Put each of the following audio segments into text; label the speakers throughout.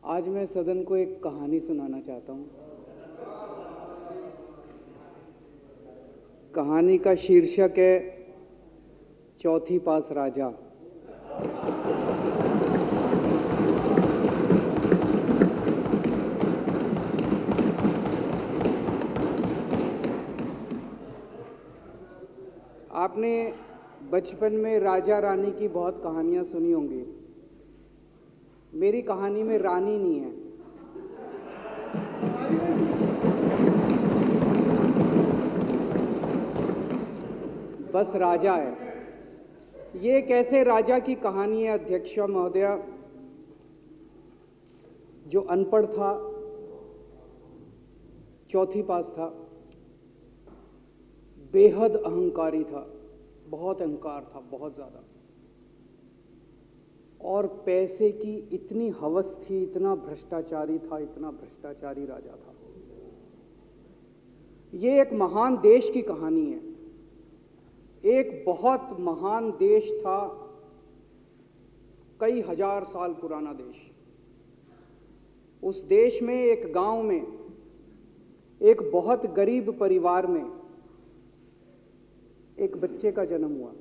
Speaker 1: आज मैं सदन को एक कहानी सुनाना चाहता हूँ। कहानी का शीर्षक है चौथी पास राजा। आपने बचपन में राजा रानी की बहुत कहानियां सुनी होंगी। मेरी कहानी में रानी नहीं है, बस राजा है। ये एक ऐसे राजा की कहानी है अध्यक्ष महोदया, जो अनपढ़ था, चौथी पास था, बेहद अहंकारी था, बहुत अहंकार था, बहुत ज्यादा, और पैसे की इतनी हवस थी, इतना भ्रष्टाचारी था, इतना भ्रष्टाचारी राजा था। ये एक महान देश की कहानी है। एक बहुत महान देश था, कई हजार साल पुराना देश। उस देश में एक गांव में एक बहुत गरीब परिवार में एक बच्चे का जन्म हुआ।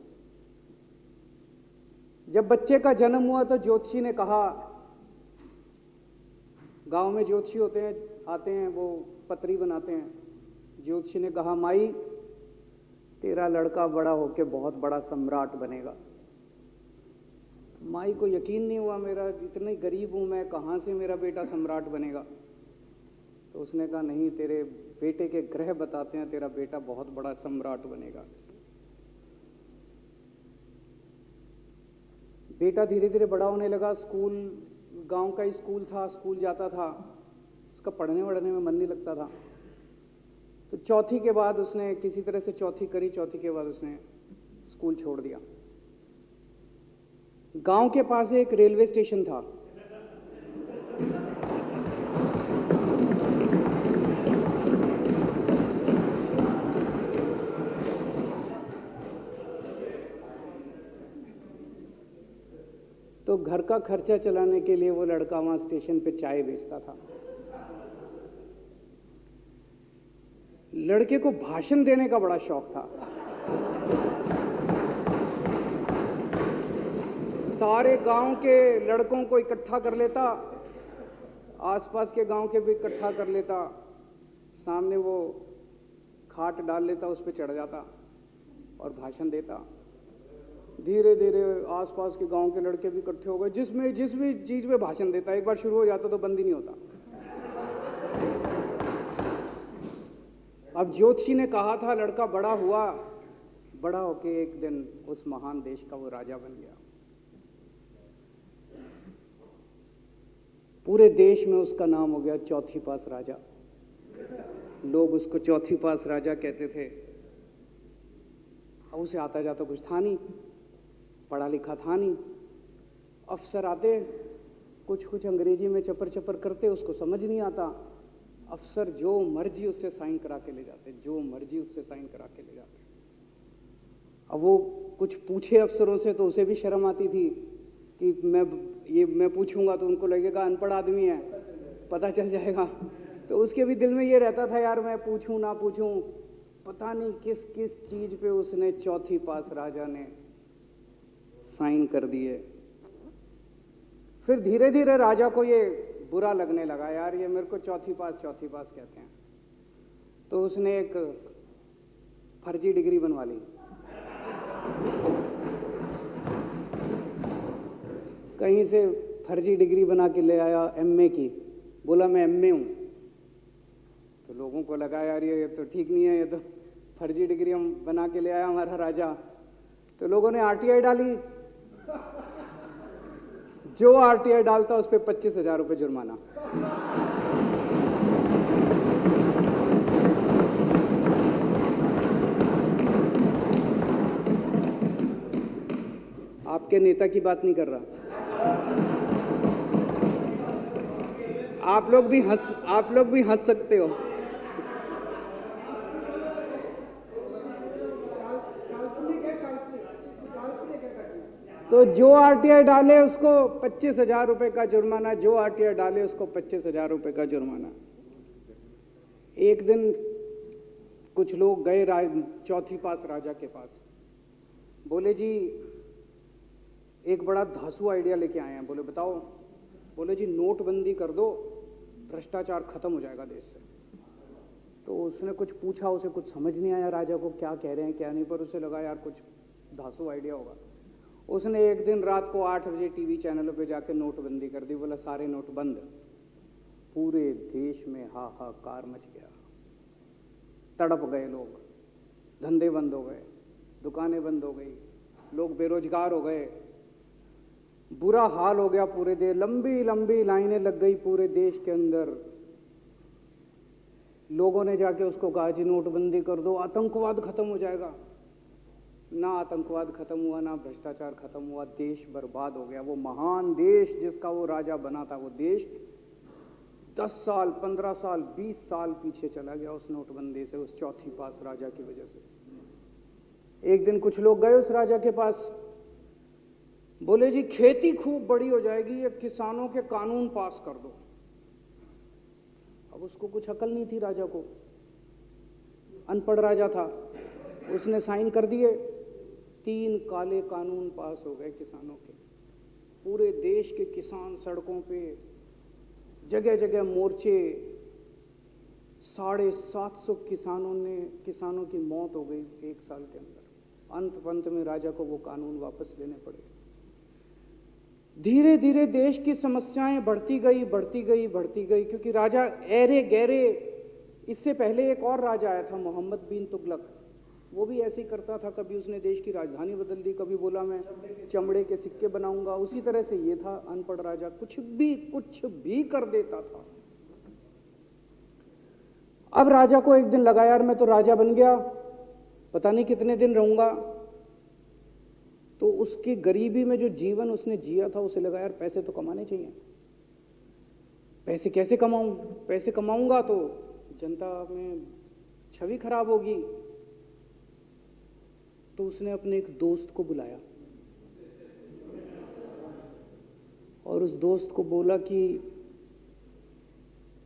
Speaker 1: जब बच्चे का जन्म हुआ तो ज्योतिषी ने कहा, गांव में ज्योतिषी होते हैं, आते हैं, वो पतरी बनाते हैं। ज्योतिषी ने कहा, माई तेरा लड़का बड़ा होके बहुत बड़ा सम्राट बनेगा। माई को यकीन नहीं हुआ, मेरा इतने गरीब हूं मैं, कहां से मेरा बेटा सम्राट बनेगा। तो उसने कहा, नहीं, तेरे बेटे के ग्रह बताते हैं तेरा बेटा बहुत बड़ा सम्राट बनेगा। बेटा धीरे धीरे बड़ा होने लगा। स्कूल, गांव का ही स्कूल था, स्कूल जाता था। उसका पढ़ने वढ़ने में मन नहीं लगता था। तो चौथी के बाद उसने किसी तरह से चौथी करी। चौथी के बाद उसने स्कूल छोड़ दिया। गांव के पास एक रेलवे स्टेशन था। तो घर का खर्चा चलाने के लिए वो लड़का वहां स्टेशन पे चाय बेचता था। लड़के को भाषण देने का बड़ा शौक था। सारे गांव के लड़कों को इकट्ठा कर लेता, आसपास के गांव के भी इकट्ठा कर लेता, सामने वो खाट डाल लेता, उस पर चढ़ जाता और भाषण देता। धीरे धीरे आसपास के गांव के लड़के भी इकट्ठे हो गए। जिस भी चीज में भाषण देता, एक बार शुरू हो जाता तो बंद ही नहीं होता। अब ज्योतिषी ने कहा था, लड़का बड़ा हुआ, बड़ा होके एक दिन उस महान देश का वो राजा बन गया। पूरे देश में उसका नाम हो गया चौथी पास राजा। लोग उसको चौथी पास राजा कहते थे। अब उसे आता जाता कुछ था नहीं, पढ़ा लिखा था नहीं। अफसर आते, कुछ अंग्रेजी में चपर चपर करते, उसको समझ नहीं आता। अफसर जो मर्जी उससे साइन करा के ले जाते, जो मर्जी उससे साइन करा के ले जाते। अब वो कुछ पूछे अफसरों से तो उसे भी शर्म आती थी कि मैं पूछूंगा तो उनको लगेगा अनपढ़ आदमी है, पता चल जाएगा। तो उसके भी दिल में ये रहता था, यार मैं पूछूं ना पूछूं। पता नहीं किस किस चीज पे उसने चौथी पास राजा ने साइन कर दिए। फिर धीरे धीरे राजा को ये बुरा लगने लगा, यार ये मेरे को चौथी पास कहते हैं। तो उसने एक फर्जी डिग्री बनवा ली। कहीं से फर्जी डिग्री बना के ले आया, एमए की। बोला मैं एमए हूं। तो लोगों को लगा, यार ये तो ठीक नहीं है, ये तो फर्जी डिग्री हम बना के ले आया हमारा राजा। तो लोगों ने आरटीआई डाली। जो आरटीआई डालता उस पर 25,000 रुपये जुर्माना। आपके नेता की बात नहीं कर रहा। आप लोग भी हंस सकते हो। तो जो आरटीआई डाले उसको 25,000 रुपए का जुर्माना, जो आरटीआई डाले उसको 25,000 रुपए का जुर्माना। एक दिन कुछ लोग गए चौथी पास राजा के पास, बोले जी एक बड़ा धांसू आइडिया लेके आए हैं। बोले बताओ। बोले जी नोटबंदी कर दो, भ्रष्टाचार खत्म हो जाएगा देश से। तो उसने कुछ पूछा, उसे कुछ समझ नहीं आया राजा को क्या कह रहे हैं क्या नहीं, पर उसे लगा यार कुछ धांसू आइडिया होगा। उसने एक दिन रात को 8 बजे टीवी चैनलों पे जाके नोटबंदी कर दी। बोला सारे नोट बंद। पूरे देश में हाहाकार मच गया, तड़प गए लोग, धंधे बंद हो गए, दुकानें बंद हो गई, लोग बेरोजगार हो गए, बुरा हाल हो गया पूरे देश। लंबी लंबी लाइनें लग गई पूरे देश के अंदर। लोगों ने जाके उसको कहा जी नोटबंदी कर दो, आतंकवाद खत्म हो जाएगा। ना आतंकवाद खत्म हुआ, ना भ्रष्टाचार खत्म हुआ, देश बर्बाद हो गया। वो महान देश जिसका वो राजा बना था, वो देश 10 साल 15 साल 20 साल पीछे चला गया उस नोटबंदी से, उस चौथी पास राजा की वजह से। एक दिन कुछ लोग गए उस राजा के पास, बोले जी खेती खूब बड़ी हो जाएगी, ये किसानों के कानून पास कर दो। अब उसको कुछ अकल नहीं थी राजा को, अनपढ़ राजा था। उसने साइन कर दिए, 3 काले कानून पास हो गए किसानों के। पूरे देश के किसान सड़कों पे, जगह जगह मोर्चे, 750 किसानों की मौत हो गई 1 साल के अंदर। अंत में राजा को वो कानून वापस लेने पड़े। धीरे धीरे देश की समस्याएं बढ़ती गई, क्योंकि राजा ऐरे गहरे। इससे पहले एक और राजा आया था, मोहम्मद बिन तुगलक, वो भी ऐसे ही करता था। कभी उसने देश की राजधानी बदल दी, कभी बोला मैं चमड़े के सिक्के बनाऊंगा। उसी तरह से ये था अनपढ़ राजा, कुछ भी कर देता था। अब राजा को एक दिन लगा यार मैं तो राजा बन गया, पता नहीं कितने दिन रहूंगा। तो उसकी गरीबी में जो जीवन उसने जिया था, उसे लगा यार पैसे तो कमाने चाहिए। पैसे कैसे कमाऊं? पैसे कमाऊंगा तो जनता में छवि खराब होगी। तो उसने अपने एक दोस्त को बुलाया और उस दोस्त को बोला कि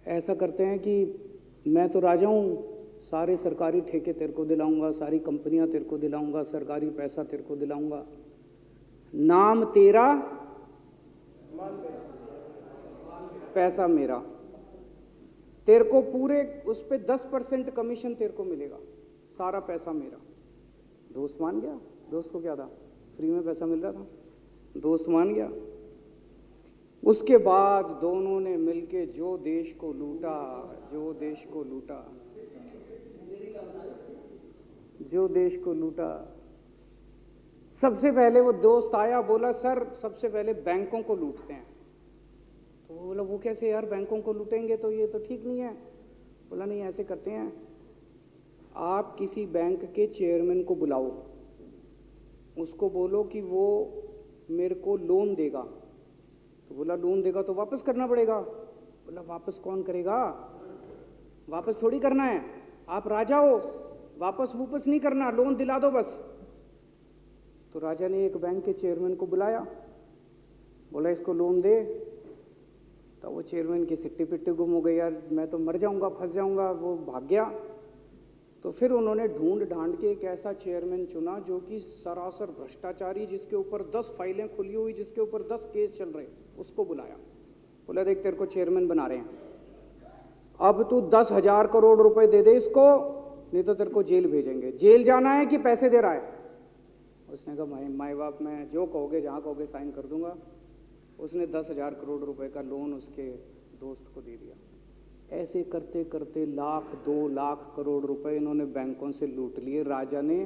Speaker 1: ऐसा करते हैं कि मैं तो राजा हूं, सारे सरकारी ठेके तेरे को दिलाऊंगा, सारी कंपनियां तेरे को दिलाऊंगा, सरकारी पैसा तेरे को दिलाऊंगा, नाम तेरा पैसा मेरा। तेरे को पूरे उस पे 10% कमीशन तेरे को मिलेगा, सारा पैसा मेरा। दोस्त मान गया। दोस्त को क्या था, फ्री में पैसा मिल रहा था, दोस्त मान गया। उसके बाद दोनों ने मिलके जो देश को लूटा, जो देश को लूटा। सबसे पहले वो दोस्त आया, बोला सर सबसे पहले बैंकों को लूटते हैं। तो वो बोला वो कैसे यार, बैंकों को लूटेंगे तो ये तो ठीक नहीं है। बोला नहीं ऐसे करते हैं, आप किसी बैंक के चेयरमैन को बुलाओ, उसको बोलो कि वो मेरे को लोन देगा। तो बोला लोन देगा तो वापस करना पड़ेगा। बोला वापस कौन करेगा, वापस थोड़ी करना है, आप राजा हो, वापस नहीं करना, लोन दिला दो बस। तो राजा ने एक बैंक के चेयरमैन को बुलाया, बोला इसको लोन दे। तो वो चेयरमैन की सिट्टी पिट्टी गुम हो गई, यार मैं तो मर जाऊंगा, फंस जाऊंगा, वो भाग गया। तो फिर उन्होंने ढूंढ ढांड के एक ऐसा चेयरमैन चुना जो कि सरासर भ्रष्टाचारी, जिसके ऊपर 10 फाइलें खुली हुई, जिसके ऊपर 10 केस चल रहे, उसको बुलाया। बोला देख तेरे को चेयरमैन बना रहे हैं, अब तू 10,000 करोड़ रुपए दे दे इसको, नहीं तो तेरे को जेल भेजेंगे। जेल जाना है कि पैसे दे रहा है? उसने कहा माई बाप मैं जो कहोगे जहाँ कहोगे साइन कर दूंगा। उसने 10,000 करोड़ रुपए का लोन उसके दोस्त को दे दिया। ऐसे करते करते 1,00,000 2,00,000 करोड़ रुपए इन्होंने बैंकों से लूट लिए। राजा ने,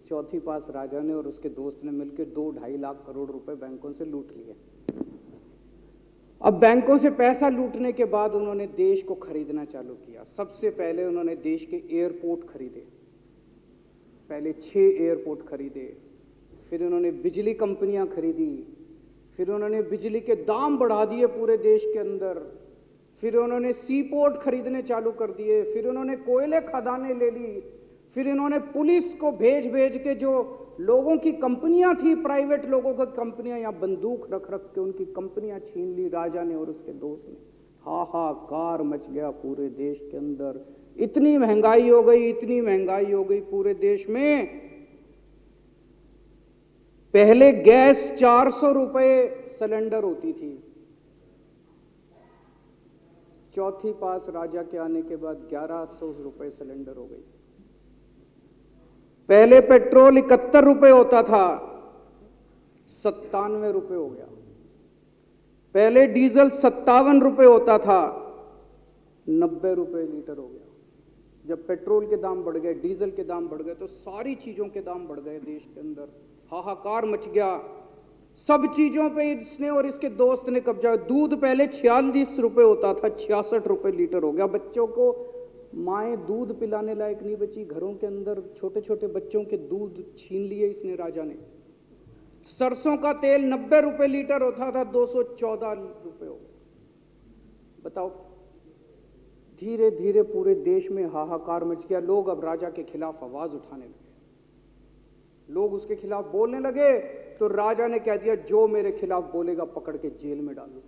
Speaker 1: चौथी पास राजा ने और उसके दोस्त ने मिलकर 2-2.5 लाख करोड़ रुपए बैंकों से लूट लिए। अब बैंकों से पैसा लूटने के बाद उन्होंने देश को खरीदना चालू किया। सबसे पहले उन्होंने देश के एयरपोर्ट खरीदे, पहले 6 एयरपोर्ट खरीदे, फिर उन्होंने बिजली कंपनियां खरीदी, फिर उन्होंने बिजली के दाम बढ़ा दिए पूरे देश के अंदर, फिर उन्होंने सी पोर्ट खरीदने चालू कर दिए, फिर उन्होंने कोयले खदानें ले ली, फिर इन्होंने पुलिस को भेज भेज के जो लोगों की कंपनियां थी, प्राइवेट लोगों की कंपनियां, यहां बंदूक रख रख के उनकी कंपनियां छीन ली राजा ने और उसके दोस्त ने। हाहाकार मच गया पूरे देश के अंदर। इतनी महंगाई हो गई, इतनी महंगाई हो गई पूरे देश में। पहले गैस 400 रुपए सिलेंडर होती थी, चौथी पास राजा के आने के बाद 1100 रुपए सिलेंडर हो गई। पहले पेट्रोल 71 रुपए होता था, 97 रुपए हो गया। पहले डीजल 57 रुपए होता था, 90 रुपए लीटर हो गया। जब पेट्रोल के दाम बढ़ गए, डीजल के दाम बढ़ गए, तो सारी चीजों के दाम बढ़ गए देश के अंदर। हाहाकार मच गया, सब चीजों पे इसने और इसके दोस्त ने कब्जा। दूध पहले 46 रुपए होता था, 66 रुपए लीटर हो गया। बच्चों को माएँ दूध पिलाने लायक नहीं बची, घरों के अंदर छोटे छोटे बच्चों के दूध छीन लिए इसने राजा ने। सरसों का तेल 90 रुपए लीटर होता था, 214 रुपए हो गया। बताओ, धीरे धीरे पूरे देश में हाहाकार मच गया। लोग अब राजा के खिलाफ आवाज उठाने लगे, लोग उसके खिलाफ बोलने लगे। तो राजा ने कह दिया, जो मेरे खिलाफ बोलेगा पकड़ के जेल में डालो।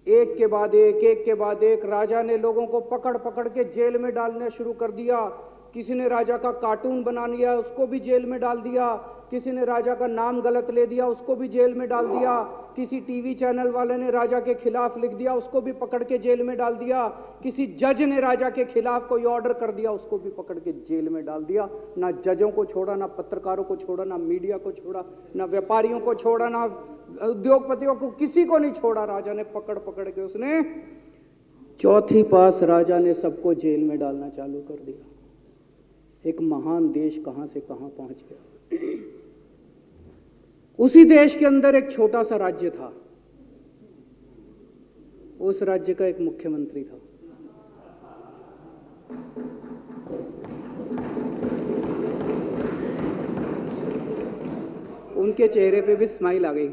Speaker 1: एक के बाद एक राजा ने लोगों को पकड़ पकड़ के जेल में डालना शुरू कर दिया। किसी ने राजा का कार्टून बना लिया, उसको भी जेल में डाल दिया। किसी ने राजा का नाम गलत ले दिया, उसको भी जेल में डाल दिया। किसी टीवी चैनल वाले ने राजा के खिलाफ लिख दिया, उसको भी पकड़ के जेल में डाल दिया। किसी जज ने राजा के खिलाफ कोई ऑर्डर कर दिया, उसको भी पकड़ के जेल में डाल दिया। ना जजों को छोड़ा, ना पत्रकारों को छोड़ा, ना मीडिया को छोड़ा, ना व्यापारियों को छोड़ा, ना उद्योगपतियों को, किसी को नहीं छोड़ा। राजा ने पकड़ पकड़ के उसने चौथी पास राजा ने सबको जेल में डालना चालू कर दिया। एक महान देश कहां से कहां पहुंच गया। उसी देश के अंदर एक छोटा सा राज्य था, उस राज्य का एक मुख्यमंत्री था। उनके चेहरे पे भी स्माइल आ गई,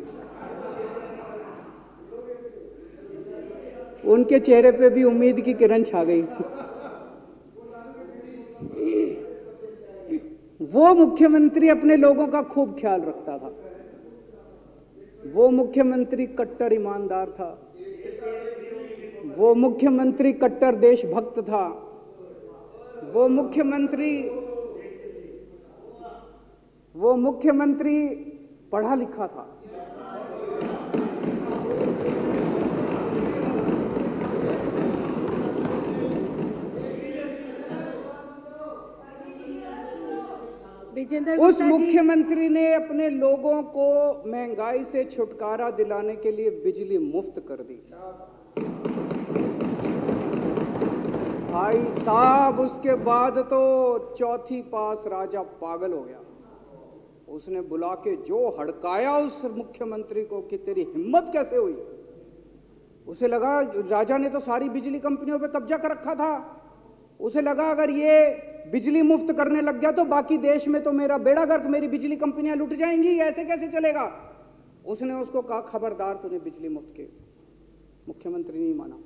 Speaker 1: उनके चेहरे पे भी उम्मीद की किरण छा गई। वो मुख्यमंत्री अपने लोगों का खूब ख्याल रखता था। वो मुख्यमंत्री कट्टर ईमानदार था। वो मुख्यमंत्री कट्टर देशभक्त था। वो मुख्यमंत्री पढ़ा लिखा था। उस मुख्यमंत्री ने अपने लोगों को महंगाई से छुटकारा दिलाने के लिए बिजली मुफ्त कर दी। भाई साहब, उसके बाद तो चौथी पास राजा पागल हो गया। उसने बुला के जो हड़काया उस मुख्यमंत्री को कि तेरी हिम्मत कैसे हुई। उसे लगा राजा ने तो सारी बिजली कंपनियों पे कब्जा कर रखा था। उसे लगा अगर ये बिजली मुफ्त करने लग गया तो बाकी देश में तो मेरा बेड़ा गर्क, मेरी बिजली कंपनियां लुट जाएंगी, ऐसे कैसे चलेगा। उसने उसको कहा, खबरदार, तूने बिजली मुफ्त के। मुख्यमंत्री नहीं माना।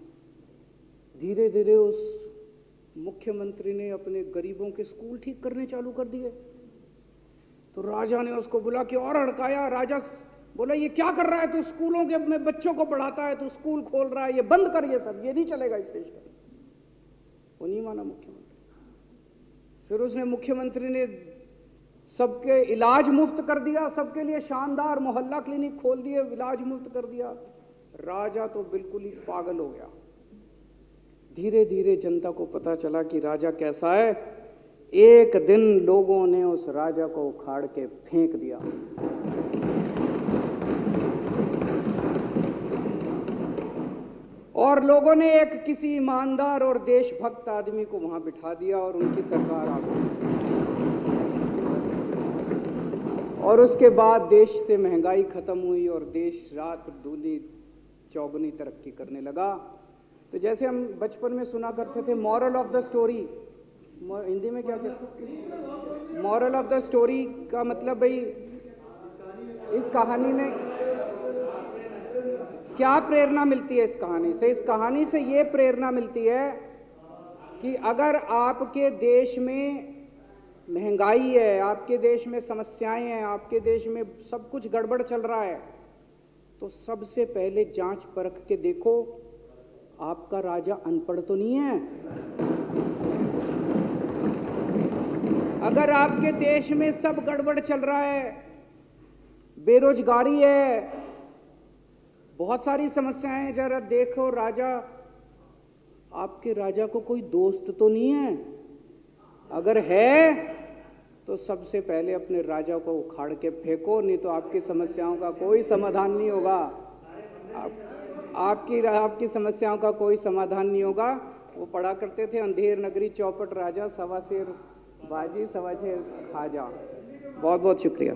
Speaker 1: धीरे धीरे उस मुख्यमंत्री ने अपने गरीबों के स्कूल ठीक करने चालू कर दिए। तो राजा ने उसको बुला के और हड़काया। राजा बोला, ये क्या कर रहा है तू, स्कूलों के अपने बच्चों को पढ़ाता है, तू स्कूल खोल रहा है, ये बंद कर, ये सब, ये नहीं चलेगा इस देश का। वो नहीं माना मुख्यमंत्री। फिर उसने मुख्यमंत्री ने सबके इलाज मुफ्त कर दिया, सबके लिए शानदार मोहल्ला क्लिनिक खोल दिए, इलाज मुफ्त कर दिया। राजा तो बिल्कुल ही पागल हो गया। धीरे धीरे जनता को पता चला कि राजा कैसा है। एक दिन लोगों ने उस राजा को उखाड़ के फेंक दिया। और लोगों ने एक किसी ईमानदार और देशभक्त आदमी को वहां बिठा दिया और उनकी सरकार आ गई। और उसके बाद देश से महंगाई खत्म हुई और देश रात दूनी चौगुनी तरक्की करने लगा। तो जैसे हम बचपन में सुना करते थे, moral of the story, Hindi में क्या कहते, मॉरल ऑफ द स्टोरी का मतलब भाई इस कहानी में क्या प्रेरणा मिलती है। इस कहानी से ये प्रेरणा मिलती है कि अगर आपके देश में महंगाई है, आपके देश में समस्याएं हैं, आपके देश में सब कुछ गड़बड़ चल रहा है, तो सबसे पहले जांच परख के देखो आपका राजा अनपढ़ तो नहीं है। अगर आपके देश में सब गड़बड़ चल रहा है, बेरोजगारी है, बहुत सारी समस्याएं हैं, जरा देखो राजा, आपके राजा को कोई दोस्त तो नहीं है। अगर है तो सबसे पहले अपने राजा को उखाड़ के फेंको, नहीं तो आपकी समस्याओं का कोई समाधान नहीं होगा। आपकी समस्याओं का कोई समाधान नहीं होगा। वो पढ़ा करते थे, अंधेर नगरी चौपट राजा, सवा शेर बाजी सवा शेर खाजा। बहुत बहुत शुक्रिया।